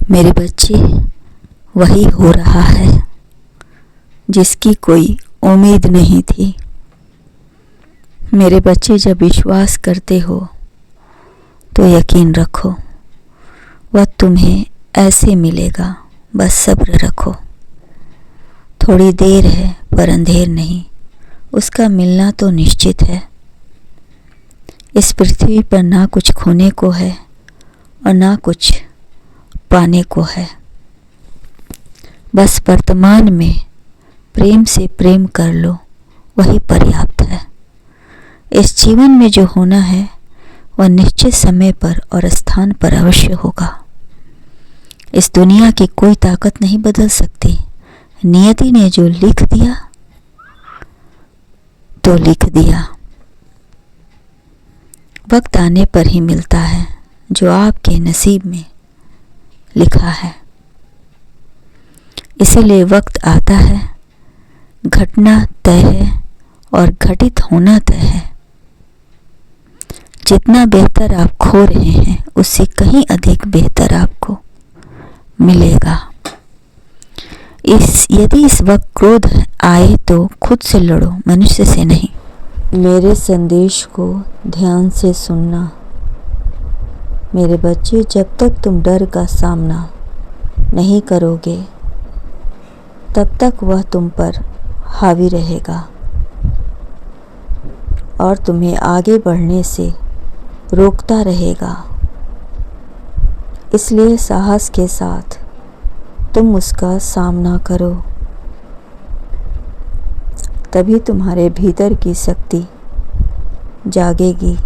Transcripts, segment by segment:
मेरे बच्चे, वही हो रहा है जिसकी कोई उम्मीद नहीं थी। मेरे बच्चे, जब विश्वास करते हो तो यकीन रखो वह तुम्हें ऐसे मिलेगा। बस सब्र रखो। थोड़ी देर है पर अंधेर नहीं, उसका मिलना तो निश्चित है। इस पृथ्वी पर ना कुछ खोने को है और ना कुछ पाने को है। बस वर्तमान में प्रेम से प्रेम कर लो, वही पर्याप्त है। इस जीवन में जो होना है वह निश्चित समय पर और स्थान पर अवश्य होगा। इस दुनिया की कोई ताकत नहीं बदल सकती। नियति ने जो लिख दिया तो लिख दिया। वक्त आने पर ही मिलता है जो आपके नसीब में लिखा है। इसीलिए वक्त आता है, घटना तय है और घटित होना तय है। जितना बेहतर आप खो रहे हैं उससे कहीं अधिक बेहतर आपको मिलेगा। यदि इस वक्त क्रोध आए तो खुद से लड़ो, मनुष्य से नहीं। मेरे संदेश को ध्यान से सुनना। मेरे बच्चे, जब तक तुम डर का सामना नहीं करोगे तब तक वह तुम पर हावी रहेगा और तुम्हें आगे बढ़ने से रोकता रहेगा। इसलिए साहस के साथ तुम उसका सामना करो, तभी तुम्हारे भीतर की शक्ति जागेगी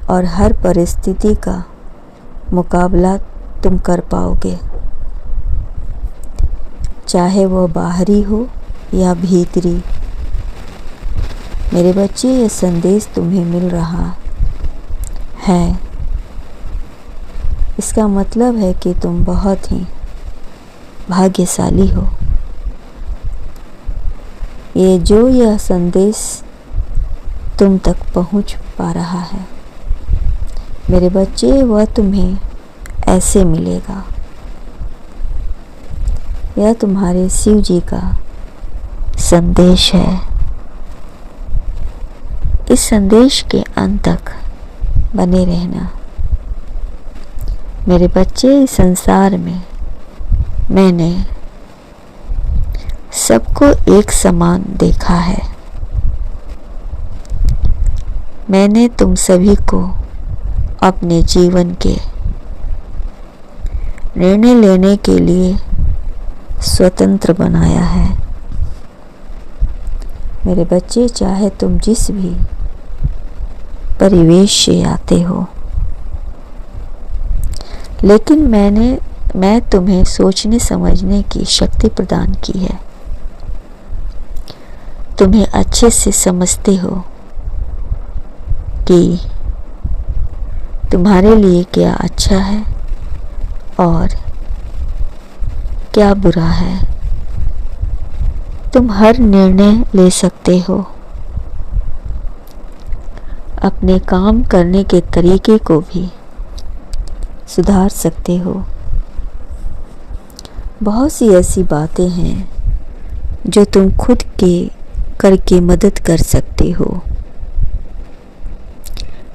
और हर परिस्थिति का मुकाबला तुम कर पाओगे, चाहे वह बाहरी हो या भीतरी। मेरे बच्चे, यह संदेश तुम्हें मिल रहा है, इसका मतलब है कि तुम बहुत ही भाग्यशाली हो। यह संदेश तुम तक पहुंच पा रहा है मेरे बच्चे, वह तुम्हें ऐसे मिलेगा। यह तुम्हारे शिव जी का संदेश है। इस संदेश के अंत तक बने रहना। मेरे बच्चे, इस संसार में मैंने सबको एक समान देखा है। मैंने तुम सभी को अपने जीवन के निर्णय लेने के लिए स्वतंत्र बनाया है। मेरे बच्चे, चाहे तुम जिस भी परिवेश से आते हो, लेकिन मैं तुम्हें सोचने समझने की शक्ति प्रदान की है। तुम्हें अच्छे से समझते हो कि तुम्हारे लिए क्या अच्छा है और क्या बुरा है। तुम हर निर्णय ले सकते हो। अपने काम करने के तरीके को भी सुधार सकते हो। बहुत सी ऐसी बातें हैं जो तुम खुद के करके मदद कर सकते हो।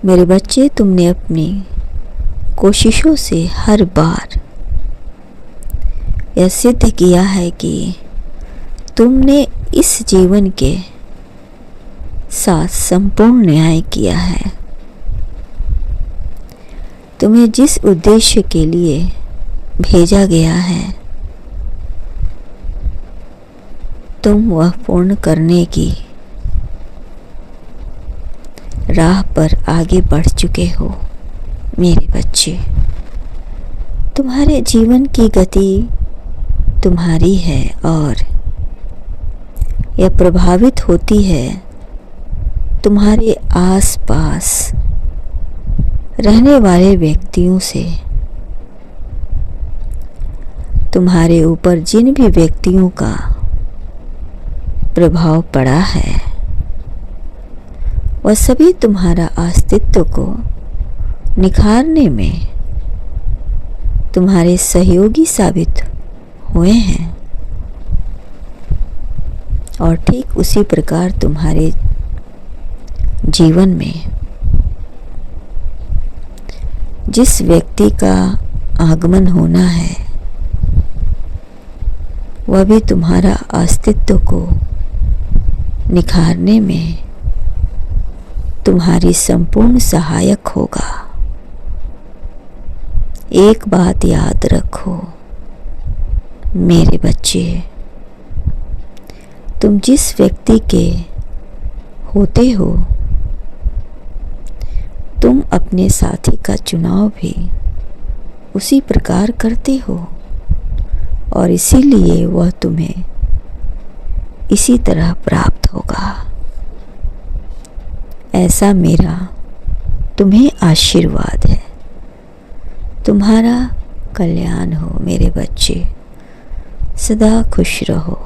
मेरे बच्चे, तुमने अपनी कोशिशों से हर बार यह सिद्ध किया है कि तुमने इस जीवन के साथ संपूर्ण न्याय किया है। तुम्हें जिस उद्देश्य के लिए भेजा गया है तुम वह पूर्ण करने की राह पर आगे बढ़ चुके हो। मेरे बच्चे, तुम्हारे जीवन की गति तुम्हारी है और यह प्रभावित होती है तुम्हारे आसपास रहने वाले व्यक्तियों से। तुम्हारे ऊपर जिन भी व्यक्तियों का प्रभाव पड़ा है वह सभी तुम्हारा अस्तित्व को निखारने में तुम्हारे सहयोगी साबित हुए हैं। और ठीक उसी प्रकार तुम्हारे जीवन में जिस व्यक्ति का आगमन होना है वह भी तुम्हारा अस्तित्व को निखारने में तुम्हारी संपूर्ण सहायक होगा। एक बात याद रखो मेरे बच्चे, तुम जिस व्यक्ति के होते हो तुम अपने साथी का चुनाव भी उसी प्रकार करते हो और इसीलिए वह तुम्हें इसी तरह प्राप्त होगा। ऐसा मेरा तुम्हें आशीर्वाद है। तुम्हारा कल्याण हो मेरे बच्चे, सदा खुश रहो।